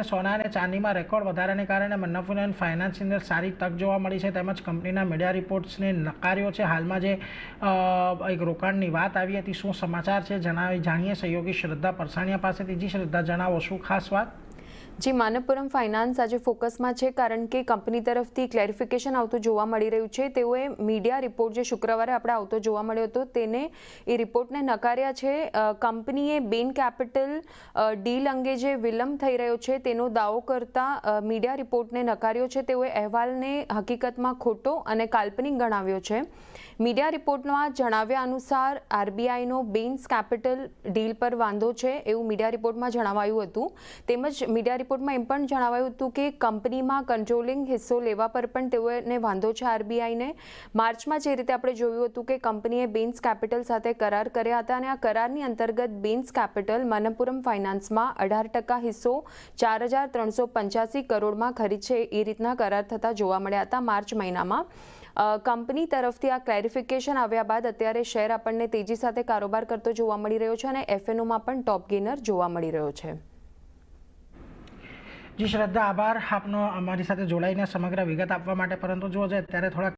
અને સોના અને ચાંદીમાં રેકોર્ડ વધારાને કારણે મન્નપુરમ ફાઇનાન્સની અંદર સારી તક જોવા મળી છે, તેમજ કંપનીના મીડિયા રિપોર્ટ્સને નકાર્યો છે. હાલમાં જે એક રોકાણની વાત આવી હતી, શું સમાચાર છે જાણીએ સહયોગી શ્રદ્ધા પરસાણીયા પાસેથી. જી શ્રદ્ધા, જણાવો શું ખાસ વાત? જી, મન્નપુરમ ફાઇનાન્સ આજે ફોકસમાં છે, કારણ કે કંપની તરફથી ક્લેરિફિકેશન આવતું જોવા મળી રહ્યું છે. તેઓએ મીડિયા રિપોર્ટ જે શુક્રવારે આપણે આવતો જોવા મળ્યો હતો તેને એ રિપોર્ટને નકાર્યા છે. કંપનીએ બેન કેપિટલ ડીલ અંગે જે વિલંબ થઈ રહ્યો છે તેનો દાવો કરતા મીડિયા રિપોર્ટને નકાર્યો છે. તેઓએ અહેવાલને હકીકતમાં ખોટો અને કાલ્પનિક ગણાવ્યો છે. મીડિયા રિપોર્ટમાં જણાવ્યા અનુસાર આરબીઆઈનો બેન્સ કેપિટલ ડીલ પર વાંધો છે એવું મીડિયા રિપોર્ટમાં જણાવાયું હતું. તેમજ મીડિયા રિપોર્ટમાં એમ પણ જણાવાયું હતું કે કંપનીમાં કંટ્રોલિંગ હિસ્સો લેવા પર પણ તેઓને વાંધો છે આરબીઆઈને. માર્ચમાં જે રીતે આપણે જોયું હતું કે કંપનીએ બેન્સ કેપિટલ સાથે કરાર કર્યા હતા અને આ કરારની અંતર્ગત બેન્સ કેપિટલ મન્નપુરમ ફાઇનાન્સમાં 18% હિસ્સો 4,385 કરોડમાં ખરીદશે એ રીતના કરાર થતા જોવા મળ્યા હતા માર્ચ મહિનામાં. કંપની તરફથી આ ક્લેરિફિકેશન આવ્યા બાદ અત્યારે શેર આપણને તેજી સાથે કારોબાર કરતો જોવા મળી રહ્યો છે અને એફએનઓમાં પણ ટોપ ગેનર જોવા મળી રહ્યો છે. જી શ્રદ્ધા, આભાર આપનો અમારી સાથે જોડાઈને સમગ્ર વિગત આપવા માટે. પરંતુ જો અત્યારે થોડા